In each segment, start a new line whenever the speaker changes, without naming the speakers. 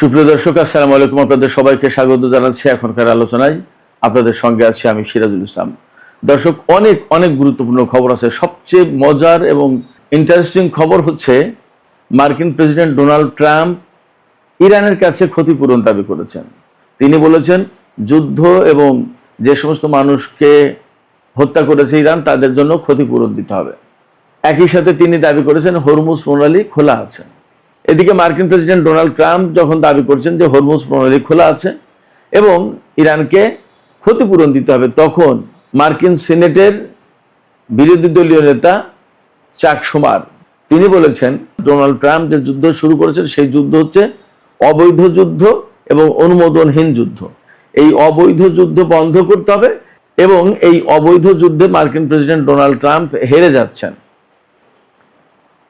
সুপ্রিয় দর্শক, আসসালামু আলাইকুম। আপনাদের সবাইকে স্বাগত জানাচ্ছি এখনকার আলোচনায়। আপনাদের সঙ্গে আছি আমি সিরাজুল ইসলাম। দর্শক, অনেক অনেক গুরুত্বপূর্ণ খবর আছে। সবচেয়ে মজার এবং ইন্টারেস্টিং খবর হচ্ছে মার্কিন প্রেসিডেন্ট ডোনাল্ড ট্রাম্প ইরানের কাছে ক্ষতিপূরণ দাবি করেছেন। তিনি বলেছেন যুদ্ধ এবং যে সমস্ত মানুষকে হত্যা করেছে ইরান তাদের জন্য ক্ষতিপূরণ দিতে হবে। একই সাথে তিনি দাবি করেছেন হরমুজ প্রণালী খোলা আছে। এদিকে মার্কিন প্রেসিডেন্ট ডোনাল্ড ট্রাম্প যখন দাবি করছেন যে হরমুজ প্রণালী খোলা আছে এবং ইরানকে ক্ষতিপূরণ দিতে হবে, তখন মার্কিন সিনেটের বিরোধী দলীয় নেতা চাক শুমার তিনি বলেছেন ডোনাল্ড ট্রাম্প যে যুদ্ধ শুরু করেছেন সেই যুদ্ধ হচ্ছে অবৈধ যুদ্ধ এবং অনুমোদনহীন যুদ্ধ। এই অবৈধ যুদ্ধ বন্ধ করতে হবে এবং এই অবৈধ যুদ্ধে মার্কিন প্রেসিডেন্ট ডোনাল্ড ট্রাম্প হেরে যাচ্ছেন।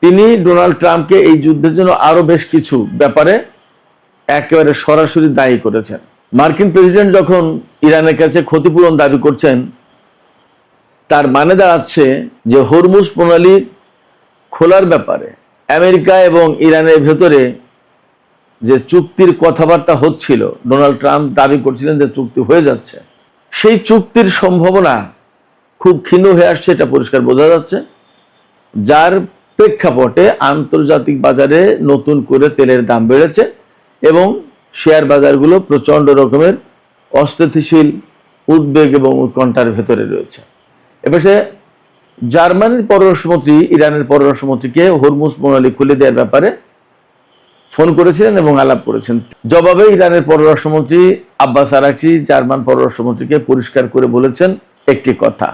তিনি ডোনাল্ড ট্রাম্পকে এই যুদ্ধের জন্য আরো বেশ কিছু ব্যাপারে একেবারে সরাসরি দায়ী করেছেন। মার্কিন প্রেসিডেন্ট যখন ইরানের কাছে ক্ষতিপূরণ দাবি করছেন, তার মানে দাঁড়াচ্ছে যে হরমুজ প্রণালী খোলার ব্যাপারে আমেরিকা এবং ইরানের ভেতরে যে চুক্তির কথাবার্তা হচ্ছিল, ডোনাল্ড ট্রাম্প দাবি করছিলেন যে চুক্তি হয়ে যাচ্ছে, সেই চুক্তির সম্ভাবনা খুব ক্ষীণ হয়ে আসছে, এটা পরিষ্কার বোঝা যাচ্ছে। যার প্রেক্ষাপটে আন্তর্জাতিক বাজারে নতুন করে তেলের দাম বেড়েছে এবং শেয়ার বাজারগুলো প্রচন্ড রকমের অস্থিতিশীল উদ্বেগ এবং উৎকণ্ঠার ভেতরে রয়েছে। এপাশে জার্মানির পররাষ্ট্রমন্ত্রী ইরানের পররাষ্ট্রমন্ত্রীকে হরমুজ প্রণালী খুলে দেওয়ার ব্যাপারে ফোন করেছিলেন এবং আলাপ করেছেন। জবাবে ইরানের পররাষ্ট্রমন্ত্রী আব্বাস আরাকচি জার্মান পররাষ্ট্রমন্ত্রীকে পরিষ্কার করে বলেছেন একটি কথা।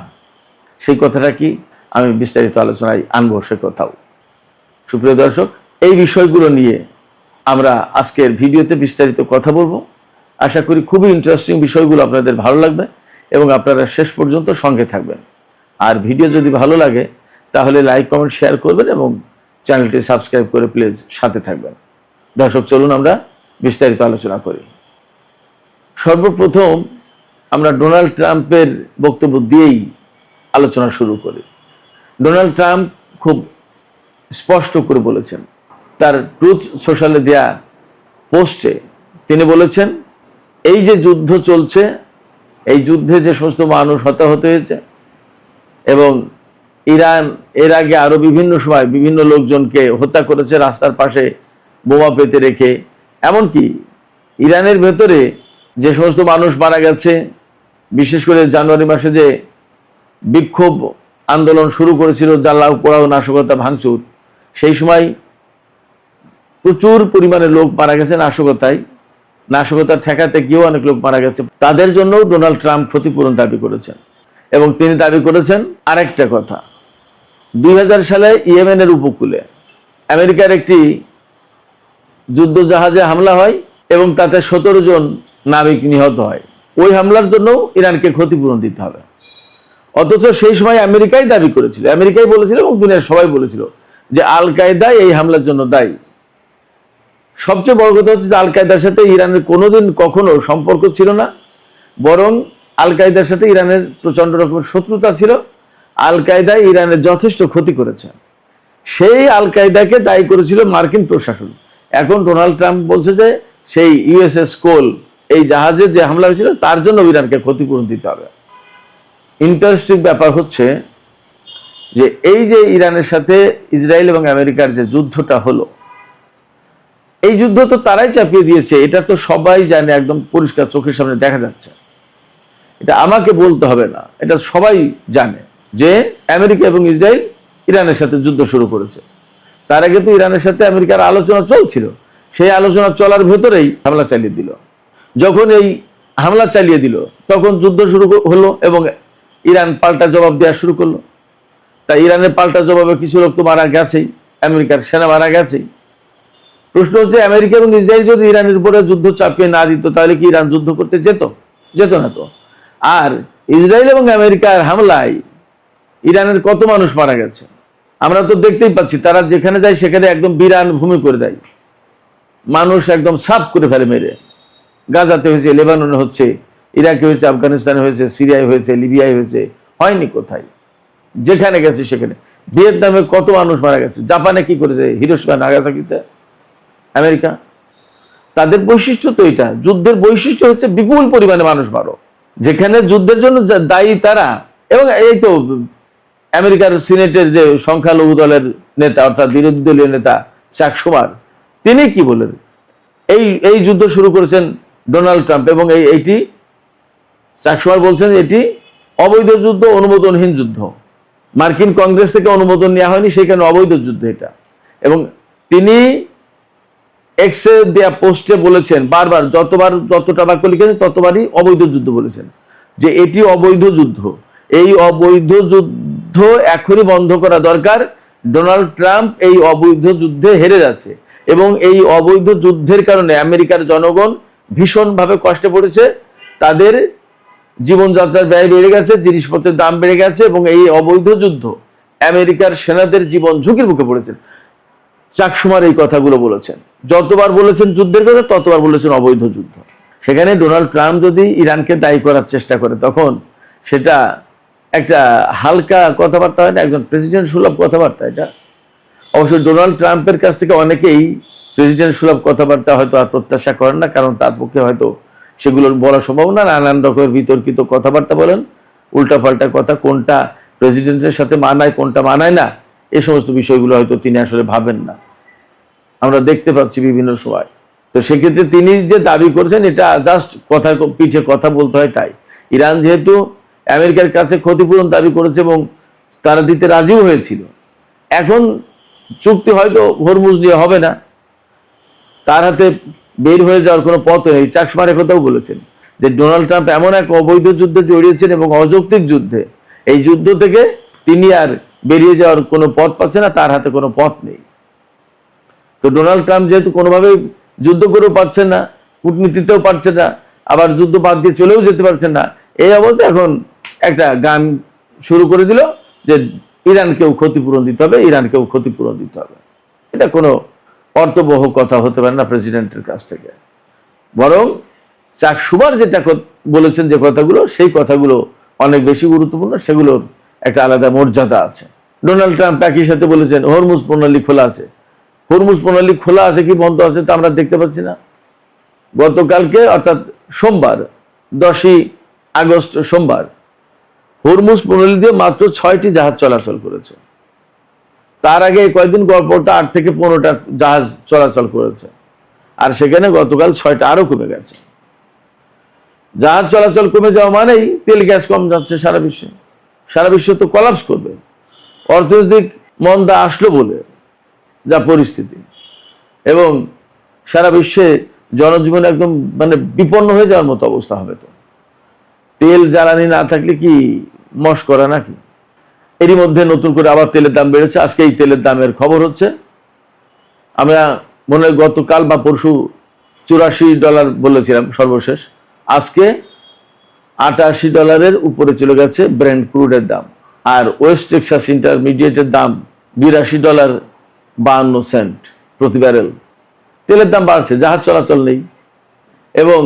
সেই কথাটা কি, আমি বিস্তারিত আলোচনায় আনবো সে কথাও। সুপ্রিয় দর্শক, এই বিষয়গুলো নিয়ে আমরা আজকের ভিডিওতে বিস্তারিত কথা বলবো। আশা করি খুবই ইন্টারেস্টিং বিষয়গুলো আপনাদের ভালো লাগবে এবং আপনারা শেষ পর্যন্ত সঙ্গে থাকবেন। আর ভিডিও যদি ভালো লাগে তাহলে লাইক, কমেন্ট, শেয়ার করবেন এবং চ্যানেলটি সাবস্ক্রাইব করে প্লিজ সাথে থাকবেন। দর্শক, চলুন আমরা বিস্তারিত আলোচনা করি। সর্বপ্রথম আমরা ডোনাল্ড ট্রাম্পের বক্তব্য দিয়েই আলোচনা শুরু করি। ডোনাল্ড ট্রাম্প খুব স্পষ্ট করে বলেছেন, তার ট্রুথ সোশ্যালে দেয়া পোস্টে তিনি বলেছেন এই যে যুদ্ধ চলছে, এই যুদ্ধে যে সমস্ত মানুষ হতাহত হয়েছে এবং ইরান এর আগে আরো বিভিন্ন সময় বিভিন্ন লোকজনকে হত্যা করেছে রাস্তার পাশে বোমা পেতে রেখে, এমনকি ইরানের ভেতরে যে সমস্ত মানুষ মারা গেছে, বিশেষ করে জানুয়ারি মাসে যে বিক্ষোভ আন্দোলন শুরু করেছিল জ্বালাও পোড়াও নাশকতা ভাঙচুর, সেই সময় প্রচুর পরিমাণে লোক মারা গেছে নাশকতা ঠেকাতে গিয়েও অনেক লোক মারা গেছে। তাদের জন্য ডোনাল্ড ট্রাম্প ক্ষতিপূরণ দাবি করেছেন এবং তিনি দাবি করেছেন আরেকটা কথা। 2000 সালে ইয়েমেনের উপকূলে আমেরিকার একটি যুদ্ধ জাহাজে হামলা হয় এবং তাতে 17 জন নাবিক নিহত হয়। ওই হামলার জন্য ইরানকে ক্ষতিপূরণ দিতে হবে। অথচ সেই সময় আমেরিকাই দাবি করেছিল, আমেরিকাই বলেছিল এবং দুনিয়ার সবাই বলেছিল যে আল কায়দা এই হামলার জন্য দায়ী। সবচেয়ে বড় কথা হচ্ছে যে আল কায়দার সাথে ইরানের কোনোদিন কখনো সম্পর্ক ছিল না, বরং আল কায়দার সাথে ইরানের প্রচন্ড রকমের শত্রুতা ছিল। আল কায়দা ইরানের যথেষ্ট ক্ষতি করেছে, সেই আল কায়দাকে দায়ী করেছিল মার্কিন প্রশাসন। এখন ডোনাল্ড ট্রাম্প বলছে যে সেই ইউএসএস কোল এই জাহাজে যে হামলা হয়েছিল তার জন্য ইরানকে ক্ষতিপূরণ দিতে হবে। ইন্টারেস্টিং ব্যাপার হচ্ছে যে এই যে ইরানের সাথে ইসরায়েল এবং আমেরিকার যে যুদ্ধটা হলো, এই যুদ্ধ তো তারাই চাপিয়ে দিয়েছে, এটা তো সবাই জানে, একদম পরিষ্কার চোখের সামনে দেখা যাচ্ছে। এটা আমাকে বলতে হবে না, এটা সবাই জানে যে আমেরিকা এবং ইসরায়েল ইরানের সাথে যুদ্ধ শুরু করেছে। তার আগে তো ইরানের সাথে আমেরিকার আলোচনা চলছিল, সেই আলোচনা চলার ভেতরেই হামলা চালিয়ে দিল। যখন এই হামলা চালিয়ে দিল তখন যুদ্ধ শুরু হলো এবং ইরান পাল্টা জবাব দেওয়া শুরু করলো। তাই ইরানের পাল্টা জবাবে কিছু লোক তো মারা গেছেই, আমেরিকার সেনা মারা গেছেই। প্রশ্ন হচ্ছে আমেরিকা এবং ইসরায়েল যদি ইরানের উপরে যুদ্ধ চাপিয়ে না দিত তাহলে কি ইরান যুদ্ধ করতে যেত না তো। আর ইসরায়েল এবং আমেরিকার হামলায় ইরানের কত মানুষ মারা গেছে আমরা তো দেখতেই পাচ্ছি। তারা যেখানে যায় সেখানে একদম বিরান ভূমি করে দেয়, মানুষ একদম সাফ করে ফেলে মেরে। গাজাতে হয়েছে, লেবাননে হচ্ছে, ইরাকে হয়েছে, আফগানিস্তানে হয়েছে, সিরিয়ায় হয়েছে, লিবিয়ায় হয়েছে, হয়নি কোথায়, যেখানে গেছে সেখানে। ভিয়েতনামে কত মানুষ মারা গেছে, জাপানে কি করেছে, হিরোশিমা নাগাসাকিতে আমেরিকা। তাদের বৈশিষ্ট্য তো এটা, যুদ্ধের বৈশিষ্ট্য হচ্ছে বিপুল পরিমাণে মানুষ মারো। যেখানে যুদ্ধের জন্য দায়ী তারা, এবং এই তো আমেরিকার সিনেটের যে সংখ্যালঘু দলের নেতা অর্থাৎ বিরোধী দলীয় নেতা চাক শুমার, তিনি কি বলেন, এই যুদ্ধ শুরু করেছেন ডোনাল্ড ট্রাম্প, এবং এইটি চাক শুমার বলছেন এটি অবৈধ যুদ্ধ, অনুমোদনহীন যুদ্ধ, মার্কিন কংগ্রেস থেকে অনুমোদন নেওয়া হয়নি, সেখানে অবৈধ যুদ্ধ এটা। এবং তিনি এক্সে দেয়া পোস্টে বলেছেন বারবার, যতটা বাক্য লিখেছেন ততবারই অবৈধ যুদ্ধ বলেছেন, যে এটি অবৈধ যুদ্ধ, এই অবৈধ যুদ্ধ এখনই বন্ধ করা দরকার। ডোনাল্ড ট্রাম্প এই অবৈধ যুদ্ধে হেরে যাচ্ছে, এবং এই অবৈধ যুদ্ধের কারণে আমেরিকার জনগণ ভীষণভাবে কষ্টে পড়েছে, তাদের জীবনযাত্রার ব্যয় বেড়ে গেছে, জিনিসপত্রের দাম বেড়ে গেছে, এবং এই অবৈধ যুদ্ধ আমেরিকার সেনাদের জীবন ঝুঁকির মুখে পড়েছেন। চাক শুমার এই কথাগুলো বলেছেন, যতবার বলেছেন যুদ্ধের কথা ততবার বলেছেন অবৈধ যুদ্ধ। সেখানে ডোনাল্ড ট্রাম্প যদি ইরানকে দায়ী করার চেষ্টা করে, তখন সেটা একটা হালকা কথাবার্তা হয় না, একজন প্রেসিডেন্ট সুলভ কথাবার্তা এটা। অবশ্য ডোনাল্ড ট্রাম্পের কাছ থেকে অনেকেই প্রেসিডেন্ট সুলভ কথাবার্তা হয়তো আর প্রত্যাশা করেন না, কারণ তার পক্ষে হয়তো সেগুলোর বলা সম্ভব না। নানান রকমের বিতর্কিত কথাবার্তা বলেন, উল্টাপাল্টা কথা, কোনটা প্রেসিডেন্টের সাথে মানায় কোনটা মানায় না, এই সমস্ত বিষয়গুলো হয়তো তিনি আসলে ভাবেন না, আমরা দেখতে পাচ্ছি বিভিন্ন সময়। তো সেক্ষেত্রে তিনি যে দাবি করছেন এটা জাস্ট কথা পিঠে কথা বলতে হয় তাই। ইরান যেহেতু আমেরিকার কাছে ক্ষতিপূরণ দাবি করেছে এবং তারা দিতে রাজিও হয়েছিল, এখন চুক্তি হয়তো হরমুজ নিয়ে হবে না, তার হাতে বের হয়ে যাওয়ার কোনো পথ নেই। চাক শুমার কথাও বলেছেন যে ডোনাল্ড ট্রাম্প এমন এক অবৈধ যুদ্ধে জড়িয়েছেন এবং অযৌক্তিক যুদ্ধে, এই যুদ্ধ থেকে তিনি আর বেরিয়ে যাওয়ার কোনো পথ পাচ্ছে না, তার হাতে কোনো পথ নেই। তো ডোনাল্ড ট্রাম্প যেহেতু কোনোভাবেই যুদ্ধ করেও পাচ্ছেন না, কূটনীতিতেও পারছেন না, আবার যুদ্ধ বাদ দিয়ে চলেও যেতে পারছেন না, এই অবস্থায় এখন একটা গান শুরু করে দিল যে ইরানকেও ক্ষতিপূরণ দিতে হবে, ইরানকেও ক্ষতিপূরণ দিতে হবে। এটা কোনো অর্থবহ কথা হতে পারে না প্রেসিডেন্টের কাছ থেকে। বরং চাক শুমার যেটা বলেছেন, যে কথাগুলো, সেই কথাগুলো অনেক বেশি গুরুত্বপূর্ণ, সেগুলোর একটা আলাদা মর্যাদা আছে। ডোনাল্ড ট্রাম্প একই সাথে বলেছেন হরমুজ প্রণালী খোলা আছে। হরমুজ প্রণালী খোলা আছে কি বন্ধ আছে তা আমরা দেখতে পাচ্ছি না। গতকালকে অর্থাৎ সোমবার 10ই আগস্ট সোমবার হরমুজ প্রণালী দিয়ে মাত্র 6টি জাহাজ চলাচল করেছে। তার আগে কয়েকদিন পরপর 8 থেকে 15টা জাহাজ চলাচল করেছে, আর সেখানে গতকাল 6টা আরো কমে গেছে। জাহাজ চলাচল কমে যাওয়া মানেই তেল গ্যাস কম যাচ্ছে সারা বিশ্বে। সারা বিশ্ব তো কলাপস করবে, অর্থনৈতিক মন্দা আসলো বলে যা পরিস্থিতি, এবং সারা বিশ্বে জনজীবন একদম মানে বিপন্ন হয়ে যাওয়ার মতো অবস্থা হবে। তো তেল জ্বালানি না থাকলে কি মশকরা নাকি? এরই মধ্যে নতুন করে আবার তেলের দাম বেড়েছে। আজকে এই তেলের দামের খবর হচ্ছে, আমরা মনে হয় গতকাল বা পরশু $84 বলেছিলাম সর্বশেষ, আজকে $88 উপরে চলে গেছে ব্রেন্ট ক্রুডের দাম। আর ওয়েস্ট টেক্সাস ইন্টারমিডিয়েটের দাম $82.52 প্রতি ব্যারেল। তেলের দাম বাড়ছে, জাহাজ চলাচল নেই, এবং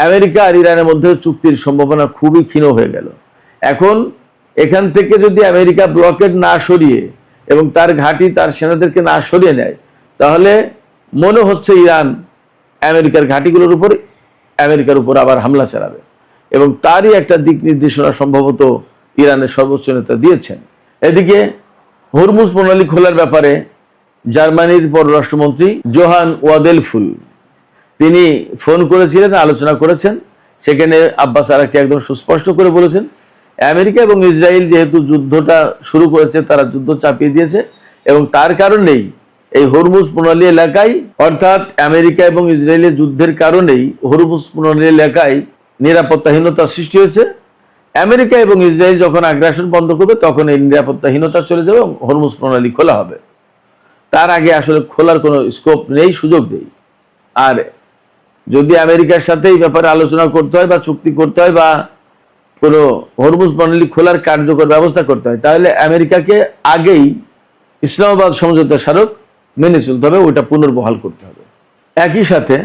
আমেরিকা আর ইরানের মধ্যে চুক্তির সম্ভাবনা খুবই ক্ষীণ হয়ে গেল। এখন এখান থেকে যদি আমেরিকা ব্লকেড না সরিয়ে এবং তার ঘাঁটি তার সেনাদেরকে না সরিয়ে নেয়, তাহলে মনে হচ্ছে ইরান আমেরিকার ঘাঁটিগুলোর উপর আমেরিকার উপর আবার হামলা চালাবে, এবং তারই একটা দিক নির্দেশনা সম্ভবত ইরানের সর্বোচ্চ নেতা দিয়েছেন। এদিকে হরমুজ প্রণালী খোলার ব্যাপারে জার্মানির পররাষ্ট্রমন্ত্রী জোহান ওয়াদেলফুল তিনি ফোন করেছিলেন, আলোচনা করেছেন। সেখানে আব্বাস আরাকচি একদম সুস্পষ্ট করে বলেছেন, আমেরিকা এবং ইসরায়েল যেহেতু যুদ্ধটা শুরু করেছে, তারা যুদ্ধ চাপিয়ে দিয়েছে, এবং তার কারণেই এই হরমুজ প্রণালী এলাকায়, অর্থাৎ আমেরিকা এবং ইসরায়েলের যুদ্ধের কারণেই হরমুজ প্রণালী এলাকায় নিরাপত্তাহীনতা সৃষ্টি হয়েছে। আমেরিকা এবং ইসরায়েল যখন আগ্রাসন বন্ধ করবে, তখন এই নিরাপত্তাহীনতা চলে যাবে এবং হরমুজ প্রণালী খোলা হবে। তার আগে আসলে খোলার কোনো স্কোপ নেই, সুযোগ নেই। আর যদি আমেরিকার সাথে এই ব্যাপারে আলোচনা করতে হয় বা চুক্তি করতে হয় বা কোনো হরমুজ প্রণালী খোলার কার্যকর ব্যবস্থা করতে হয়, তাহলে আমেরিকাকে আগেই ইসলামাবাদ সমঝোতা স্মারক মেনে চলতে হবে, ওইটা পুনর্বহাল করতে হবে। একই সাথে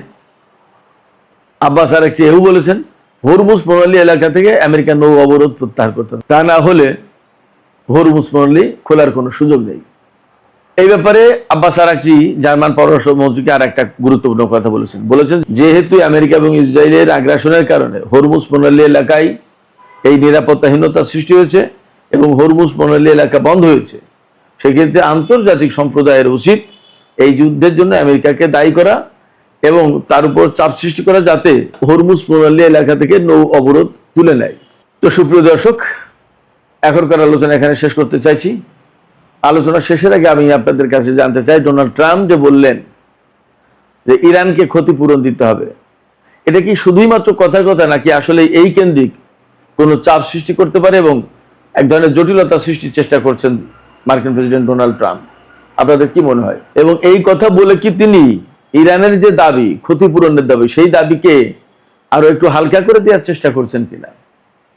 আব্বাস আরাকচি এও বলেছেন, হরমুজ প্রণালী এলাকা থেকে আমেরিকার নৌ অবরোধ প্রত্যাহার করতে হবে, তা না হলে হরমুজ প্রণালী খোলার কোনো সুযোগ নেই। এই ব্যাপারে আব্বাস আরাকচি জার্মান পররাষ্ট্র মন্ত্রীকে আর একটা গুরুত্বপূর্ণ কথা বলেছেন যেহেতু আমেরিকা এবং ইসরায়েলের আগ্রাসনের কারণে হরমুজ প্রণালী এলাকায় এই নিরাপত্তাহীনতা সৃষ্টি হয়েছে এবং হরমুজ প্রণালী এলাকা বন্ধ হয়েছে, সেক্ষেত্রে আন্তর্জাতিক সম্প্রদায়ের উচিত এই যুদ্ধের জন্য আমেরিকাকে দায়ী করা এবং তার উপর চাপ সৃষ্টি করা যাতে হরমুজ প্রণালী এলাকা থেকে নৌ অবরোধ তুলে নেয়। তো সুপ্রিয় দর্শক, এখনকার আলোচনা এখানে শেষ করতে চাইছি। আলোচনা শেষের আগে আমি আপনাদের কাছে জানতে চাই, ডোনাল্ড ট্রাম্প যে বললেন যে ইরানকে ক্ষতিপূরণ দিতে হবে, এটা কি শুধুই মাত্র কথার কথা নাকি আসলে এই কেন্দ্রিক কোনো চাপ সৃষ্টি করতে পারে এবং এক ধরনের জটিলতা সৃষ্টির চেষ্টা করছেন মার্কিন প্রেসিডেন্ট ডোনাল্ড ট্রাম্প? আপনাদের কি মনে হয়? এবং এই কথা বলে কি তিনি ইরানের যে দাবি, ক্ষতিপূরণের দাবি, সেই দাবিকে আরো একটু হালকা করে দেওয়ার চেষ্টা করছেন কিনা?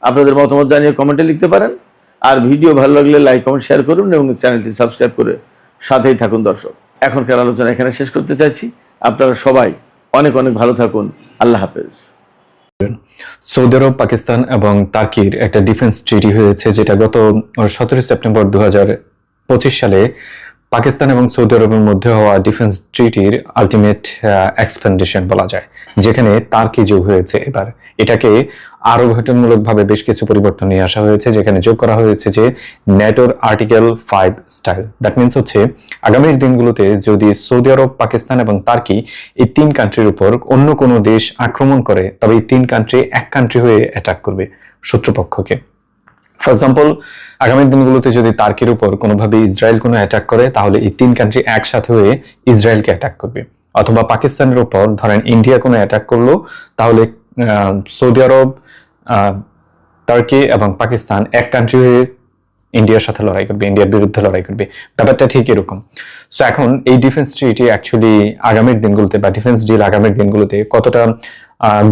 আপনাদের মতামত জানিয়ে কমেন্টে লিখতে পারেন। আর ভিডিও ভালো লাগলে লাইক কমেন্ট শেয়ার করুন এবং চ্যানেলটি সাবস্ক্রাইব করে সাথেই থাকুন। দর্শক, এখনকার আলোচনা এখানে শেষ করতে চাইছি। আপনারা সবাই অনেক অনেক ভালো থাকুন। আল্লাহ হাফেজ।
সৌদি আরব, পাকিস্তান এবং তার্কির একটা ডিফেন্স ট্রিটি হয়েছে, যেটা গত 17 সেপ্টেম্বর 2025 সালে পাকিস্তান এবং সৌদি আরবের মধ্যে হওয়া ডিফেন্স ট্রিটির আলটিমেট এক্সপেন্ডিশন বলা যায়, যেখানে তার্কি যোগ হয়েছে। এবার এটাকে আরো গঠনমূলকভাবে বেশ কিছু পরিবর্তন নিয়ে আসা হয়েছে, যেখানে যোগ করা হয়েছে যে ন্যাটোর আর্টিকেল 5 স্টাইল। দ্যাট মিনস হচ্ছে আগামীর দিনগুলোতে যদি সৌদি আরব, পাকিস্তান এবং তার্কি এই 3 কান্ট্রির উপর অন্য কোনো দেশ আক্রমণ করে, তবে এই 3 কান্ট্রি এক কান্ট্রি হয়ে অ্যাটাক করবে শত্রুপক্ষকে। ফর এক্সাম্পল, আগামী দিনগুলোতে যদি তার্কির উপর কোনোভাবে ইসরায়েল কোনো অ্যাটাক করে, তাহলে এই 3 কান্ট্রি একসাথে হয়ে ইসরায়েলকে অ্যাটাক করবে। অথবা পাকিস্তানের উপর ধরেন ইন্ডিয়া কোনো অ্যাটাক করলো, তাহলে সৌদি আরব, টার্কি এবং পাকিস্তান এক কান্ট্রি হয়ে ইন্ডিয়ার সাথে লড়াই করবে, ইন্ডিয়ার বিরুদ্ধে লড়াই করবে। ব্যাপারটা ঠিক এরকম। সো এখন এই ডিফেন্স ট্রিটি অ্যাকচুয়ালি আগামীর দিনগুলোতে বা ডিফেন্স ডিল আগামীর দিনগুলোতে কতটা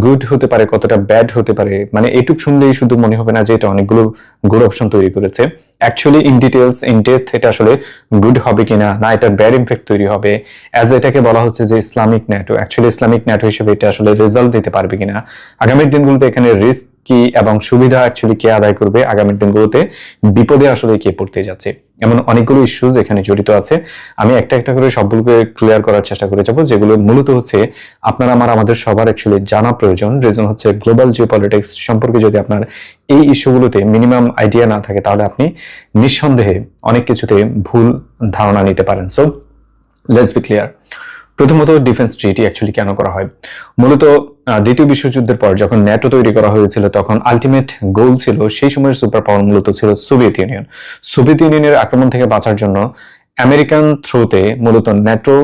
গুড হতে পারে, কতটা ব্যাড হতে পারে, মানে এইটুক শুনলেই শুধু মনে হবে না যে এটা অনেকগুলো গুড অপশন তৈরি করেছে। Actually in details, in depth এটা আসলে গুড হবে কিনা, না এটা ব্যাড ইমপ্যাক্ট তৈরি হবে, অ্যাজ এটাকে বলা হচ্ছে যে Islamic NATO, actually Islamic NATO হিসেবে এটা আসলে রেজাল্ট দিতে পারবে কিনা আগামীর দিনগুলোতে, এখানে রিস্ক কি এবং সুবিধা অ্যাকচুয়ালি কে আদায় করবে, আগামীর দিনগুলোতে বিপদে আসলে কে পড়তে যাচ্ছে, এমন অনেকগুলো ইস্যুজ এখানে জড়িত আছে। আমি একটা একটা করে সবগুলোকে ক্লিয়ার করার চেষ্টা করে যাবো, যেগুলো মূলত হচ্ছে আপনারা আমাদের সবার অ্যাকচুয়ালি জানা প্রয়োজন। রিজন হচ্ছে গ্লোবাল জিওপলিটিক্স সম্পর্কে যদি আপনার এই ইস্যুগুলোতে মিনিমাম আইডিয়া না থাকে, তাহলে আপনি নিঃসন্দেহে অনেক কিছুতে ভুল ধারণা নিতে পারেন। So let's be clear. প্রথমত, ডিফেন্স ট্রিটি অ্যাকচুয়ালি কেন করা হয়? মূলত দ্বিতীয় বিশ্বযুদ্ধের পর যখন ন্যাটো তৈরি করা হয়েছিল, তখন আলটিমেট গোল ছিল, সেই সময়ের সুপার পাওয়ার মূলত ছিল সোভিয়েত ইউনিয়ন। সোভিয়েত ইউনিয়নের আক্রমণ থেকে বাঁচার জন্য আমেরিকান থ্রুতে মূলত ন্যাটো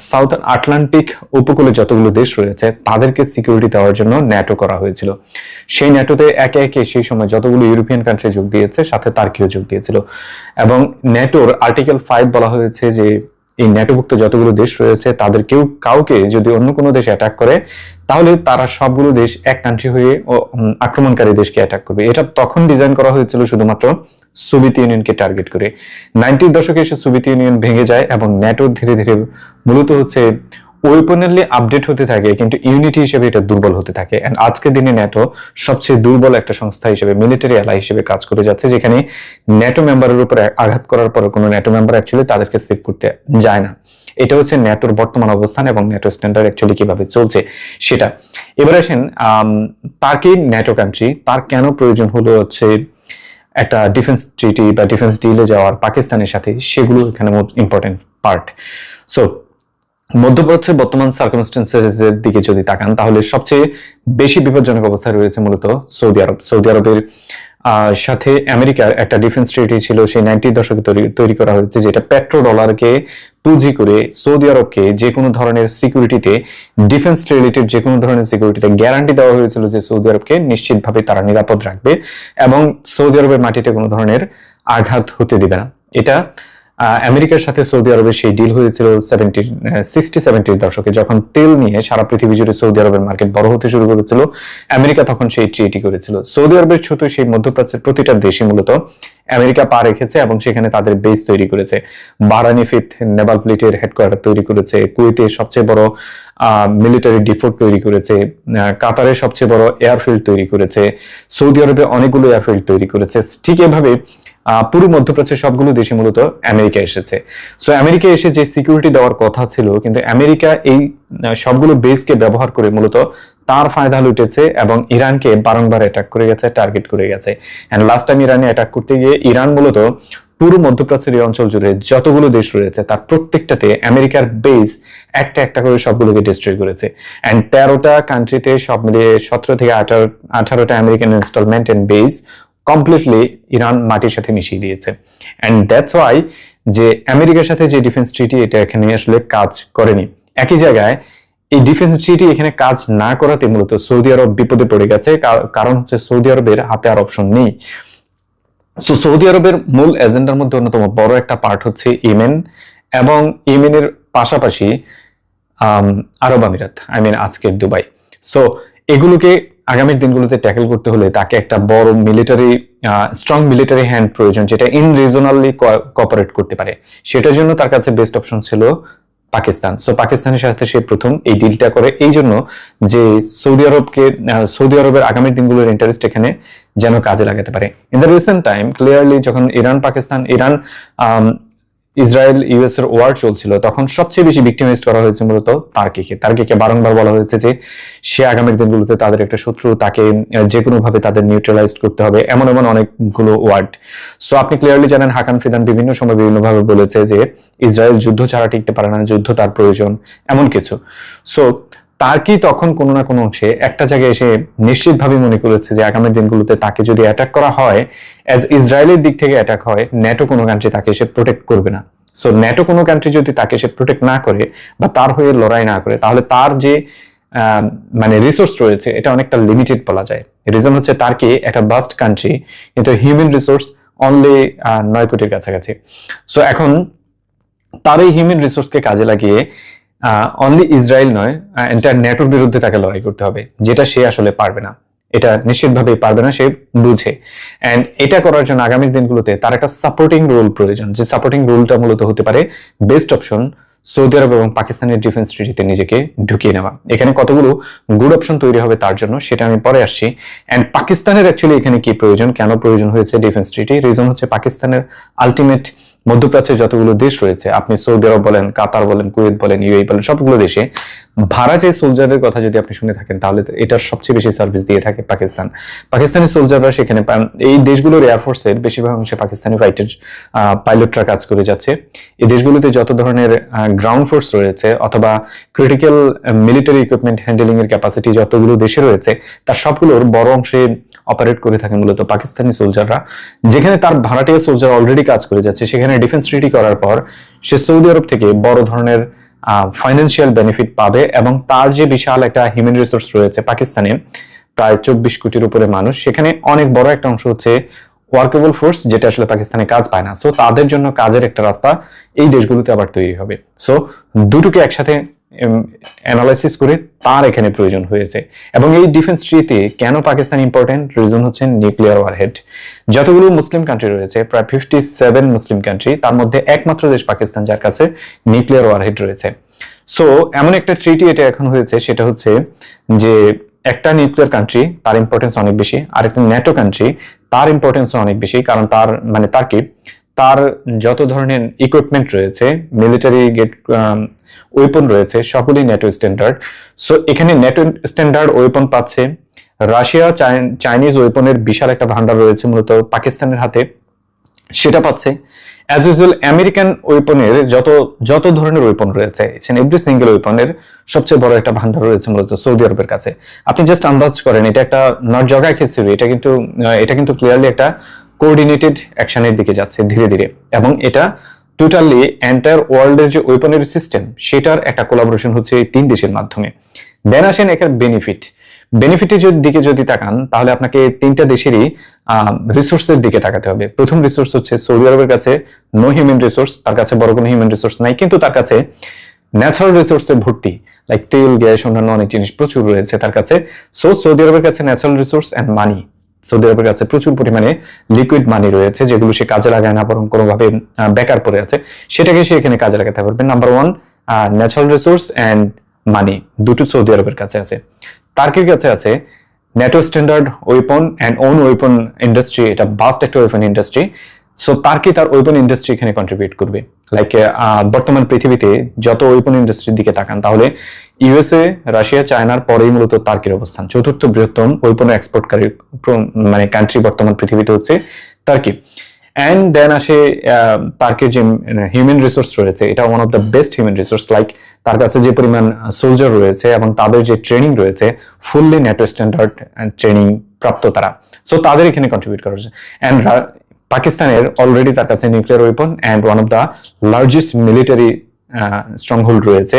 সাউথ আটলান্টিক উপকূলে যতগুলো দেশ রয়েছে তাদেরকে সিকিউরিটি দেওয়ার জন্য ন্যাটো করা হয়েছিল। সেই ন্যাটোতে একে একে সেই সময় যতগুলো ইউরোপিয়ান কান্ট্রি যোগ দিয়েছে, সাথে তার্কিও যোগ দিয়েছিল। এবং ন্যাটোর আর্টিকেল 5 বলা হয়েছে যে এই ন্যাটোভুক্ত যতগুলো দেশ রয়েছে তাদের কাউকে যদি অন্য কোনো দেশ অ্যাটাক করে, তাহলে তারা সবগুলো দেশ এক কান্ট্রি হয়ে আক্রমণকারী দেশকে অ্যাটাক করবে। এটা তখন ডিজাইন করা হয়েছিল শুধুমাত্র সোভিয়েত ইউনিয়নকে টার্গেট করে। 90-র দশকে এসে সোভিয়েত ইউনিয়ন ভেঙে যায় এবং ন্যাটো ধীরে ধীরে মূলত হচ্ছে ওয়েপনারলি আপডেট হতে থাকে, কিন্তু ইউনিটি হিসেবে এটা দুর্বল হতে থাকে। এন্ড আজকের দিনে ন্যাটো সবচেয়ে দুর্বল একটা সংস্থা হিসেবে, মিলিটারি অ্যালাই হিসেবে কাজ করে যাচ্ছে, যেখানে ন্যাটো মেম্বারের উপর আঘাত করার পর কোনো ন্যাটো মেম্বার অ্যাকচুয়ালি তাদেরকে সেভ করতে যায় না। এটা হচ্ছে ন্যাটোর বর্তমান অবস্থান এবং ন্যাটো স্ট্যান্ডার্ড অ্যাকচুয়ালি কিভাবে চলছে সেটা। এবার আসেন, তার্কি ন্যাটো কান্ট্রি, তার কেন প্রয়োজন হলো হচ্ছে একটা ডিফেন্স ট্রিটি বা ডিফেন্স ডিলে যাওয়ার পাকিস্তানের সাথে, সেগুলো এখানে মোস্ট ইম্পর্টেন্ট পার্ট। সো মধ্যপ্রাচ্যের বর্তমান সার্কামস্টেন্সের দিকে যদি তাকান, তাহলে সবচেয়ে বেশি বিপজ্জনক অবস্থায় রয়েছে মূলত সৌদি আরব। সৌদি আরবের সাথে আমেরিকার একটা ডিফেন্স ট্রিটি ছিল, সেই 90-র দশকে তৈরি করা হয়েছে, যেটা পেট্রো ডলারকে পুঁজি করে সৌদি আরবকে যে কোনো ধরনের সিকিউরিটিতে, ডিফেন্স রিলেটেড যে কোনো ধরনের সিকিউরিটিতে গ্যারান্টি দেওয়া হয়েছিল যে সৌদি আরবকে নিশ্চিতভাবে তারা নিরাপদ রাখবে এবং সৌদি আরবের মাটিতে কোনো ধরনের আঘাত হতে দিবে না। এটা আমেরিকার সাথে সৌদি আরবের সেই ডিল হয়েছিল 60-70-র দশকে, যখন তেল নিয়ে সারা পৃথিবী জুড়ে সৌদি আরবের মার্কেট বড় হতে শুরু করেছিল। আমেরিকা তখন সেই ট্রিটি করেছিল। সৌদি আরবের ছোট সেই মধ্যপ্রাচ্যের প্রতিটা দেশে মূলত আমেরিকা পা রেখেছে এবং সেখানে তাদের বেস তৈরি করেছে। বাহরাইনে 5th নেভাল ফ্লিটের হেডকোয়ার্টার তৈরি করেছে, কুয়েতে সবচেয়ে বড় মিলিটারি ডিপোর্ট তৈরি করেছে, কাতারে সবচেয়ে বড় এয়ারফিল্ড তৈরি করেছে, সৌদি আরবে অনেকগুলো এয়ারফিল্ড তৈরি করেছে। ঠিক এভাবে পুরো মধ্যপ্রাচ্যের সবগুলো দেশে মূলত আমেরিকা এসেছে। সো আমেরিকা এসে যে সিকিউরিটি দেওয়ার কথা ছিল, কিন্তু আমেরিকা এই সবগুলো বেসকে ব্যবহার করে মূলত তার ফায়দা লুটেছে এবং ইরানকে বারংবার অ্যাটাক করে গেছে, টার্গেট করে গেছে। এন্ড লাস্ট টাইম ইরানে অ্যাটাক করতে গিয়ে ইরান মূলত পুরো মধ্যপ্রাচ্যের এই অঞ্চল জুড়ে যতগুলো দেশ রয়েছে তার প্রত্যেকটাতে আমেরিকার বেস একটা একটা করে সবগুলোকে ডিস্ট্রয় করেছে। এন্ড 13টা কান্ট্রিতে সব মিলিয়ে 17 থেকে 18টা American installment and base completely Iran মাটির সাথে মিশিয়ে দিয়েছে। এন্ড দ্যাটস ওয়াই যে আমেরিকার সাথে যে ডিফেন্স ট্রিটি এটা এখানে আসলে কাজ করেনি। একই জায়গায় এই ডিফেন্স ট্রিটি এখানে কাজ না করাতে মূলত সৌদি আরব বিপদে পড়ে গেছে, কারণ হচ্ছে সৌদি আরবের হাতে আর অপশন নেই। সো সৌদি আরবের মূল এজেন্ডার মধ্যে অন্যতম বড় একটা পার্ট হচ্ছে ইয়েমেন, এবং ইয়েমেনের পাশাপাশি আরব আমিরাত, আজকের দুবাই। সো এগুলোকে আগামী দিনগুলোতে ট্যাকেল করতে হলে তাকে একটা বড় মিলিটারি স্ট্রং মিলিটারি হ্যান্ড প্রয়োজন, যেটা ইন রিজনালি কোঅপারেট করতে পারে। সেটার জন্য তার কাছে বেস্ট অপশন ছিল পাকিস্তান। সো পাকিস্তানের সাথে সে প্রথম এই ডিলটা করে, এই জন্য যে সৌদি আরবের আগামী দিনগুলোর ইন্টারেস্ট এখানে যেন কাজে লাগাতে পারে। In the recent time clearly যখন ইরান ইসরায়েল ইউএস এর ওয়ার চলছিল, তখন সবচেয়ে বেশি ভিক্টিমাইজড করা হয়েছে মূলত তার্কিকে বারংবার বলা হয়েছে যে সে আগামী দিনগুলোতে তাদের একটা শত্রু, তাকে যে কোনো ভাবে তাদের নিউট্রালাইজড করতে হবে, এমন অনেকগুলো ওয়ার্ড। সো আপনি ক্লিয়ারলি জানেন হাকান ফিদান বিভিন্ন সময় বিভিন্ন ভাবে বলেছে যে ইসরায়েল যুদ্ধ ছাড়া টিকতে পারে না, যুদ্ধ তার প্রয়োজন, এমন কিছু। সো তার্কি তখন কোনো না কোনো অংশে একটা জায়গায় এসে নিশ্চিতভাবে মনে করেছে যে আগামী দিনগুলোতে তাকে যদি অ্যাটাক করা হয়, অ্যাজ ইসরায়েলের দিক থেকে অ্যাটাক হয়, ন্যাটো কোনো কান্ট্রি তাকে এসে প্রোটেক্ট করবে না। সো ন্যাটো কোনো কান্ট্রি যদি তাকে এসে প্রোটেক্ট না করে বা তার হয়ে লড়াই না করে, তাহলে তার যে রিসোর্স রয়েছে এটা অনেকটা লিমিটেড বলা যায়। রিজন হচ্ছে তার্কি একটা বাস্ট কান্ট্রি, কিন্তু হিউম্যান রিসোর্স অনলি 9 কোটির কাছাকাছি। সো এখন তার এই হিউম্যান রিসোর্সকে কাজে লাগিয়ে অনলি ইসরায়েল নয়, এন্টায়ার ন্যাটোর বিরুদ্ধে তাকে লড়াই করতে হবে, যেটা সে আসলে পারবে না, এটা নিশ্চিতভাবেই পারবে না, সে বুঝে। এন্ড এটা করার জন্য আগামী দিনগুলোতে তার একটা সাপোর্টিং রোল প্রয়োজন, যে সাপোর্টিং রোলটা মূলত হতে পারে বেস্ট অপশন সৌদি আরব এবং পাকিস্তানের ডিফেন্স ট্রিটিতে নিজেকে ঢুকিয়ে নেওয়া। এখানে কতগুলো গুড অপশন তৈরি হবে তার জন্য, সেটা আমি পরে আসছি। এন্ড পাকিস্তানের অ্যাকচুয়ালি এখানে কি প্রয়োজন, কেন প্রয়োজন হয়েছে ডিফেন্স ট্রিটি? রিজন হচ্ছে পাকিস্তানের আলটিমেট মধ্যপ্রাচ্যে যতগুলো দেশ রয়েছে, আপনি সৌদি আরব বলেন, কাতার বলেন, কুয়েত বলেন, ইউএই বলেন, সবগুলো দেশে ভাড়া যে সোলজারের কথা যদি আপনি শুনে থাকেন, তাহলে এটার সবচেয়ে বেশি সার্ভিস দিয়ে থাকে পাকিস্তানি সোলজাররা সেখানে এই দেশগুলোর এয়ারফোর্সের বেশিরভাগ অংশে পাকিস্তানি পাইলটরা কাজ করে যাচ্ছে। এই দেশগুলোতে যত ধরনের গ্রাউন্ড ফোর্স রয়েছে অথবা ক্রিটিক্যাল মিলিটারি ইকুইপমেন্ট হ্যান্ডেলিং এর ক্যাপাসিটি যতগুলো দেশে রয়েছে, তার সবগুলোর বড় অংশে অপারেট করে থাকেন মূলত পাকিস্তানি সোলজাররা। যেখানে তার ভাড়াটিয়া সোলজার অলরেডি কাজ করে যাচ্ছে, সেখানে ডিফেন্স ট্রিটি করার পর সে সৌদি আরব থেকে বড় ধরনের ফাইন্যান্সিয়াল বেনিফিট পাবে, এবং তার যে বিশাল একটা হিউম্যান রিসোর্স রয়েছে পাকিস্তানে, প্রায় 24 কোটির উপরে মানুষ, সেখানে অনেক বড় একটা অংশ হচ্ছে ওয়ার্কেবল ফোর্স, যেটা আসলে পাকিস্তানে কাজ পায় না। সো তাদের জন্য কাজের একটা রাস্তা এই দেশগুলোতে আবার তৈরি হবে। সো দুটোকে একসাথে অ্যানালাইসিস করে তার এখানে প্রয়োজন হয়েছে। এবং এই ডিফেন্স ট্রিতে কেন পাকিস্তান ইম্পর্টেন্ট, রিজন হচ্ছে নিউক্লিয়ার ওয়ারহেড। যতগুলো মুসলিম কান্ট্রি রয়েছে, প্রায় 57 মুসলিম কান্ট্রি, তার মধ্যে একমাত্র দেশ পাকিস্তান যার কাছে নিউক্লিয়ার ওয়ারহেড রয়েছে। সো এমন একটা ট্রিটি এটা এখন হয়েছে, সেটা হচ্ছে যে একটা নিউক্লিয়ার কান্ট্রি তার ইম্পর্টেন্স অনেক বেশি, আর একটা ন্যাটো কান্ট্রি তার ইম্পর্টেন্স অনেক বেশি, কারণ তার যত ধরনের ইকুইপমেন্ট রয়েছে, মিলিটারি ওয়েপন রয়েছে, সবগুলি ন্যাটো স্ট্যান্ডার্ড। সো এখানে ন্যাটো স্ট্যান্ডার্ড ওয়েপন পাচ্ছে রাশিয়া, চাইনিজ ওয়েপনের বিশাল একটা ভান্ডার রয়েছে মূলত পাকিস্তানের হাতে, সেটা পাচ্ছে। অ্যাজ ইউজুয়াল আমেরিকান ওয়েপনের যত ধরনের ওয়েপন রয়েছে, এভরি সিঙ্গেল ওয়েপনের সবচেয়ে বড় একটা ভান্ডার রয়েছে মূলত সৌদি আরবের কাছে। আপনি জাস্ট আন্দাজ করেন, এটা একটা নট জগা খিচুড়ি, এটা কিন্তু ক্লিয়ারলি একটা কোঅর্ডিনেটেড অ্যাকশনের দিকে যাচ্ছে ধীরে ধীরে, এবং এটা টোটালি এন্টায়ার ওয়ার্ল্ডের যে ওয়েপনারি সিস্টেম, সেটার একটা কোলাবোরেশন হচ্ছে এই 3 দেশের মাধ্যমে। দেন আসেন এখানে বেনিফিটের দিকে যদি তাকান, তাহলে আপনাকে 3টা দেশেরই রিসোর্সের দিকে তাকাতে হবে। প্রথম রিসোর্স হচ্ছে সৌদি আরবের কাছে নো হিউম্যান রিসোর্স, তার কাছে বড় কোনো হিউম্যান রিসোর্স নাই, কিন্তু তার কাছে ন্যাচারাল রিসোর্সে ভর্তি, লাইক তেল, গ্যাস, অন্যান্য অনেক জিনিস প্রচুর রয়েছে তার কাছে। সো সৌদি আরবের কাছে ন্যাচারাল রিসোর্স এন্ড মানি, সৌদি আরবের কাছে প্রচুর পরিমাণে লিকুইড মানি রয়েছে, যেগুলো সে কাজে লাগায় না, বরং কোনোভাবে বেকার পড়ে আছে, সেটাকে সে এখানে কাজে লাগাতে পারবে। Number 1 natural resource and money, দুটো সৌদি আরবের কাছে আছে। তার্কির কাছে আছে NATO standard weapon and own weapon industry, এটা বাস্ট একটা ওয়েপন ইন্ডাস্ট্রি। সো তার্কি তার ওয়েপন ইন্ডাস্ট্রি এখানে কন্ট্রিবিউট করবে। লাইক বর্তমান পৃথিবীতে যত ওয়েপন ইন্ডাস্ট্রির দিকে তাকান তাহলে ইউএসএ, রাশিয়া, চায়নার পরেই মূলত তার্কির অবস্থান। চতুর্থ বৃহত্তম ওয়েপন এক্সপোর্টকারী মানে কান্ট্রি বর্তমান পৃথিবীতে হচ্ছে তার্কি। অ্যান্ড দেন আসে তার্কির যে হিউম্যান রিসোর্স রয়েছে, এটা one of the best human resource. Like তার কাছে যে পরিমাণ সোলজার রয়েছে এবং তাদের যে ট্রেনিং রয়েছে, ফুললি ন্যাটো স্ট্যান্ডার্ড ট্রেনিং প্রাপ্ত তারা। সো তাদের এখানে কন্ট্রিবিউট করা হচ্ছে। অ্যান্ড পাকিস্তানের অলরেডি তার কাছে nuclear weapon and one of the largest military stronghold রয়েছে,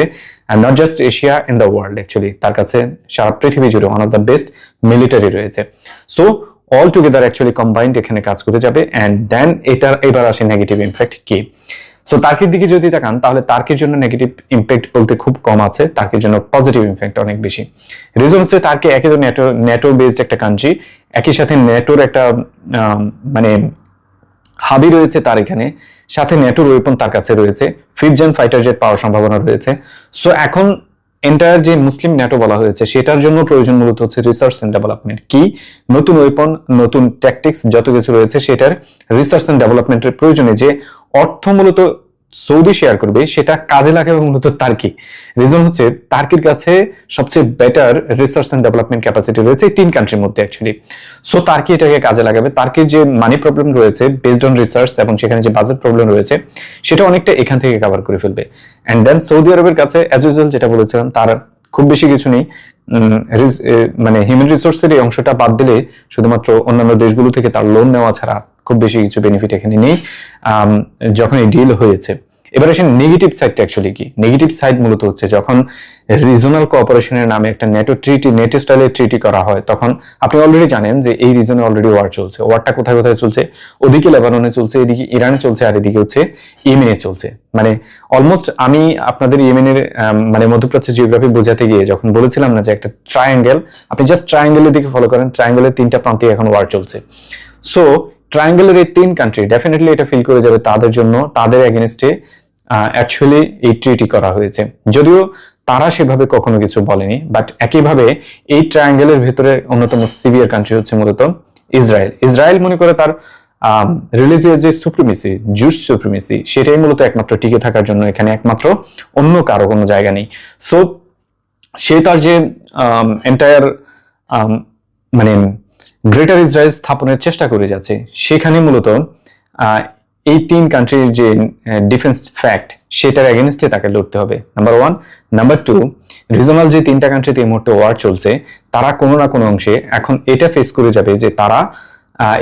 not just Asia, in the world actually. তার কাছে সারা পৃথিবী জুড়ে one of the best military রয়েছে। So all together actually combined এখানে কাজ করতে যাবে। অ্যান্ড দেন এবার আসে নেগেটিভ ইম্প্যাক্ট কি। সো তার্কির দিকে যদি তাকান তাহলে তার্কির জন্য নেগেটিভ ইম্প্যাক্ট বলতে খুব কম আছে, তার্কির জন্য পজিটিভ ইম্প্যাক্ট অনেক বেশি। রিজন হচ্ছে তার্কি একই তো ন্যাটো বেসড একটা কান্ট্রি, একই সাথে ন্যাটোর একটা মানে হাবি রয়েছে তার এখানে, সাথে ন্যাটোর ওয়েপন তার কাছে রয়েছে, 5th জেন ফাইটার জেট পাওয়ার সম্ভাবনা রয়েছে। সো এখন এন্টায়ার যে মুসলিম ন্যাটো বলা হয়েছে সেটার জন্য প্রয়োজন মূলত হচ্ছে রিসার্চ এন্ড ডেভেলপমেন্ট। কি নতুন ওয়েপন, নতুন ট্যাকটিক্স যত কিছু রয়েছে সেটার রিসার্চ এন্ড ডেভেলপমেন্টের প্রয়োজনে যে অর্থ মূলত সৌদি শেয়ার করবে সেটা কাজে লাগাবে মূলত তার্কি। রিজন হচ্ছে তার্কির কাছে সবচেয়ে better research and development capacity রয়েছে এই 3 কান্ট্রির মধ্যে অ্যাকচুয়ালি। সো তার্কি এটাকে কাজে লাগাবে। তার্কির যে মানি প্রবলেম রয়েছে বেসড অন রিসার্চ এবং সেখানে যে বাজেট প্রবলেম রয়েছে সেটা অনেকটা এখান থেকে কভার করে ফেলবে। অ্যান্ড দেন সৌদি আরবের কাছে অ্যাজ ইউজুয়াল যেটা বলেছিলাম, তার খুব বেশি কিছু নেই, মানে হিউম্যান রিসোর্সের এই অংশটা বাদ দিলে শুধুমাত্র অন্যান্য দেশগুলো থেকে তার লোন নেওয়া ছাড়া খুব বেশি কিছু বেনিফিট এখানে নেই যখন এই ডিল হয়েছে। এবার আসেন নেগেটিভ সাইডটা অ্যাকচুয়ালি কি। নেগেটিভ সাইড মূলত হচ্ছে যখন রিজনাল কোঅপারেশনের নামে একটা নেটো স্টাইলের ট্রিটি করা হয়, তখন আপনি অলরেডি জানেন যে এই রিজনে অলরেডি ওয়ার চলছে। ওয়ারটা কোথায় কোথায় চলছে? ওদিকে লেবাননে চলছে, এদিকে ইরানে চলছে, আর এদিকে হচ্ছে ইয়েমেনে চলছে। মানে অলমোস্ট আমি আপনাদের ইয়েমেনের মানে মধ্যপ্রাচ্যের জিওগ্রাফি বোঝাতে গিয়ে যখন বলেছিলাম না যে একটা ট্রায়াঙ্গেল, আপনি জাস্ট ট্রায়াঙ্গেলের দিকে ফলো করেন, ট্রায়াঙ্গেলের 3টা প্রান্তে এখন ওয়ার চলছে। সো ট্রায়াঙ্গেলের এই 3 কান্ট্রি ডেফিনেটলি এটা ফিল করে যাবে তাদের জন্য, তাদের এগেনস্টে অ্যাকচুয়ালি এই ট্রিটি করা হয়েছে। যদিও তারা সেভাবে কখনো কিছু বলেনি, বাট একইভাবে এই ট্রায়াঙ্গেলের ভেতরে অন্যতম সিভিয়ার কান্ট্রি হচ্ছে মূলত ইসরায়েল। ইসরায়েল মনে করে তার রিলিজিয়াস যে সুপ্রিমেসি, জুস সুপ্রিমেসি, সেটাই মূলত একমাত্র টিকে থাকার জন্য এখানে একমাত্র, অন্য কারো কোনো জায়গা নেই। সো সে তার যে এন্টায়ার মানে গ্রেটার ইসরায়েল স্থাপনের চেষ্টা করে যাচ্ছে, সেখানে মূলত এই 3 কান্ট্রির যে ডিফেন্স ফ্যাক্ট সেটার এগেনস্টে তাকে লড়তে হবে, নাম্বার 1। নাম্বার 2, রিজনাল যে 3টা কান্ট্রিতে এই মুহূর্তে ওয়ার চলছে তারা কোনো না কোনো অংশে এখন এটা ফেস করে যাবে যে তারা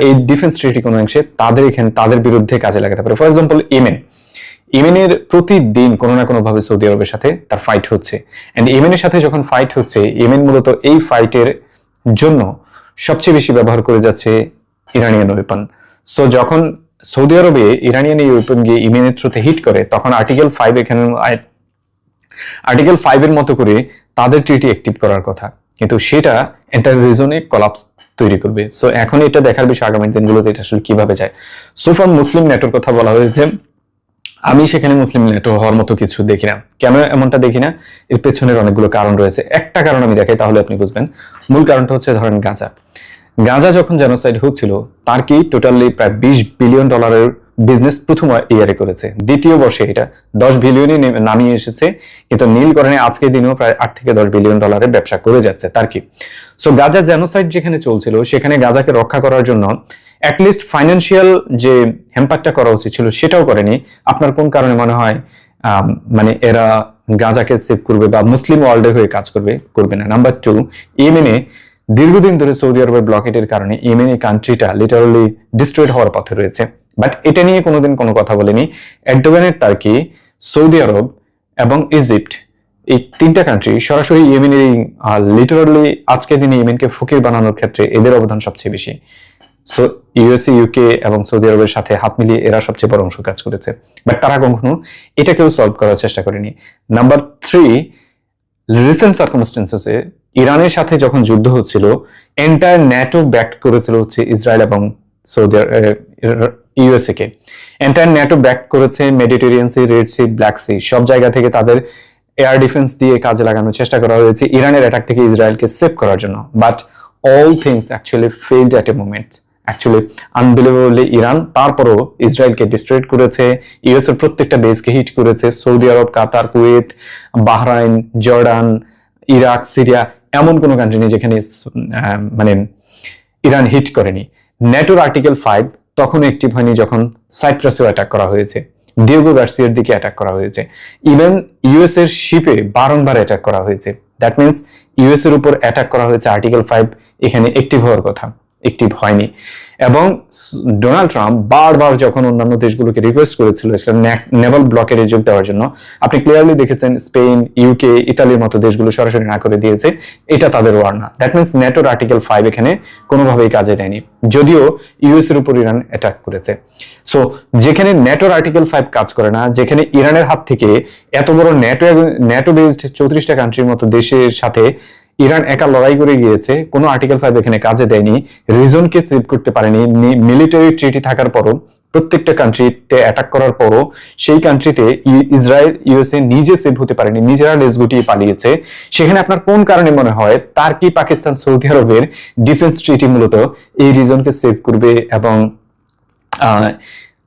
এই ডিফেন্স ট্রিটি কোনো অংশে তাদের বিরুদ্ধে কাজে লাগাতে পারে। ফর এক্সাম্পল ইয়েমেনের প্রতিদিন কোনো না কোনো ভাবে সৌদি আরবের সাথে তার ফাইট হচ্ছে। এন্ড ইয়েমেনের সাথে যখন ফাইট হচ্ছে, ইয়েমেন মূলত এই ফাইটের জন্য সবচেয়ে বেশি ব্যবহার করে যাচ্ছে ইরানিয়ান ওয়েপন। সো যখন সৌদি আরবে ইরানিয়ান এই ওয়েপন গিয়ে ইয়েমেনের থ্রুতে হিট করে, তখন আর্টিকেল 5 এর মতো করে তাদের ট্রিটি অ্যাক্টিভ করার কথা, কিন্তু সেটা এন্টার রিজনে কোলাপস তৈরি করবে। সো এখন এটা দেখার বিষয় আগামী দিনগুলোতে এটা আসলে কিভাবে যায়। সো ফ্রম মুসলিম নেটোর কথা বলা হয়েছে, আমি সেখানে মুসলিম নেটো হওয়ার মতো কিছু দেখি না। কেন এমনটা দেখি না? এর পেছনের অনেকগুলো কারণ রয়েছে। একটা কারণ আমি দেখাই তাহলে আপনি বুঝবেন। মূল কারণটা হচ্ছে ধরেন গাজা যখন জেনোসাইড হচ্ছিল, তার্কি টোটালি প্রায় $20 বিলিয়ন বিজনেস প্রথম ইয়ারে করেছে, দ্বিতীয় বর্ষে এটা 10 বিলিয়নই নামিয়ে এসেছে, কিন্তু নীলকরণে আজকের দিনেও প্রায় 8 থেকে 10 বিলিয়ন ডলারের ব্যবসা করে যাচ্ছে তার্কি। সো গাজা জেনোসাইড যেখানে চলছিল সেখানে গাজাকে রক্ষা করার জন্য অ্যাটলিস্ট ফাইন্যান্সিয়াল যে হ্যাম্পারটা করা উচিত ছিল সেটাও করেনি। আপনার কোন কারণে মনে হয় মানে এরা গাজাকে সেভ করবে বা মুসলিম ওয়ার্ল্ডের হয়ে কাজ করবে না? নাম্বার 2, ইয়েমেনে দীর্ঘদিন ধরে সৌদি আরবের ব্লকেটের কারণে ইয়েমেন এই কান্ট্রিটা লিটারালি ডিস্ট্রয়েড হওয়ার পথে রয়েছে, বাট এটা নিয়ে কোনোদিন কোনো কথা বলেনি। এরদোগানের তার্কি, সৌদি আরব এবং ইজিপ্ট, এই 3টা কান্ট্রি সরাসরি ইয়েমেনের লিটারালি আজকের দিনে ইয়েমেনকে ফকির বানানোর ক্ষেত্রে এদের অবদান সবচেয়ে বেশি। সো ইউএসএ, ইউকে এবং সৌদি আরবের সাথে হাত মিলিয়ে এরা সবচেয়ে বড় অংশ কাজ করেছে, বাট তারা কখনো এটাকেও সলভ করার চেষ্টা করেনি। নাম্বার 3, রিসেন্ট সার্কামস্টেন্সেসে ইরানের সাথে যখন যুদ্ধ হচ্ছিল, এন্টায়ার ন্যাটো ব্যাক করেছিল হচ্ছে ইসরায়েল এবং সৌদি ইউএসএ কে। এন্টায়ার ন্যাটো ব্যাক করেছে Mediterranean sea, red sea, black sea, সব জায়গা থেকে তাদের এয়ার ডিফেন্স দিয়ে কাজে লাগানোর চেষ্টা করা হয়েছে ইরানের অ্যাটাক থেকে ইসরায়েলকে সেভ করার জন্য, but all things actually failed at a moment. Actually unbelievably Iran তারপরও ইসরায়েলকে ডিস্ট্রয়েড করেছে, ইউএস এর প্রত্যেকটা বেসকে হিট করেছে, Saudi Arabia, Qatar, Kuwait, Bahrain, Jordan, Iraq, Syria, এমন কোনো কান্ট্রি নেই যেখানে মানে ইরান হিট করেনি। ন্যাটোর আর্টিকেল 5 তখন অ্যাক্টিভ হয়নি যখন সাইপ্রাসেও অ্যাটাক করা হয়েছে, ডিয়েগো গার্সিয়ার দিকে অ্যাটাক করা হয়েছে, ইভেন ইউএস এর শিপে বারংবার অ্যাটাক করা হয়েছে। দ্যাট মিনস ইউএস এর উপর অ্যাটাক করা হয়েছে, আর্টিকেল 5 এখানে অ্যাক্টিভ হওয়ার কথা, অ্যাক্টিভ হয়নি। এবং ডোনাল্ড ট্রাম্প বারবার যখন অন্যান্য দেশগুলোকে রিকোয়েস্ট করেছিল নেভাল ব্লকেডে যোগ দেওয়ার জন্য, আপনি ক্লিয়ারলি দেখেছেন স্পেন, ইউকে, ইতালির মতো দেশগুলো সরাসরি না করে দিয়েছে। এটা তাদের ওয়ার না। দ্যাট মিনস ন্যাটোর আর্টিকেল 5 এখানে কোনোভাবেই কাজে দেয়নি, যদিও ইউএস এর উপর ইরান অ্যাটাক করেছে। সো যেখানে ন্যাটোর আর্টিকেল 5 কাজ করে না, যেখানে ইরানের হাত থেকে এত বড় ন্যাটো বেসড 34টা কান্ট্রির মতো দেশের সাথে ইরান একা লড়াই করে গিয়েছে, কোনো আর্টিকেল 5 এখানে কাজে দেয়নি, রিজনকে সেভ করতে পারেনি। মিলিটারি ট্রিটি থাকার পরও, প্রত্যেকটা কান্ট্রিতে অ্যাটাক করার পরও সেই কান্ট্রিতে ইসরায়েল, ইউএসএ নিজে সেভ হতে পারেনি, নিজেরা লেজ গুটিয়ে পালিয়েছে। সেখানে আপনার কোন কারণে মনে হয় টার্কি, পাকিস্তান, সৌদি আরবের ডিফেন্স ট্রিটি মূলত এই রিজনকে সেভ করবে এবং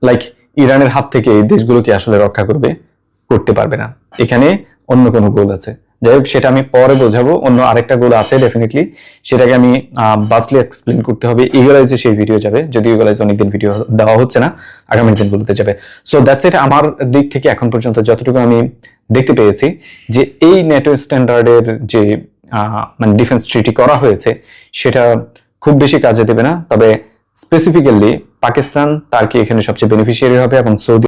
লাইক ইরানের হাত থেকে এই দেশগুলোকে আসলে রক্ষা করবে? করতে পারবে না। এখানে অন্য কোনো গোল আছে। যাই হোক, সেটা আমি পরে বোঝাবো। অন্য আরেকটা গোল আছে ডেফিনেটলি, সেটাকে আমি বাসলি এক্সপ্লেন করতে হবে। ইগলাইজে সেই ভিডিও যাবে, যদি ইগলাইজ অনেকদিন ভিডিও দেওয়া হচ্ছে না, আগামী দিনগুলোতে যাবে। সো দ্যাটস ইট আমার দিক থেকে এখন পর্যন্ত যতটুকু আমি দেখতে পেয়েছি, যে এই ন্যাটো স্ট্যান্ডার্ডের যে মানে ডিফেন্স ট্রিটি করা হয়েছে সেটা খুব বেশি কাজে দেবে না। তবে স্পেসিফিক্যালি পাকিস্তান, টার্কি এখানে সবচেয়ে বেনিফিশিয়ারি হবে এবং সৌদি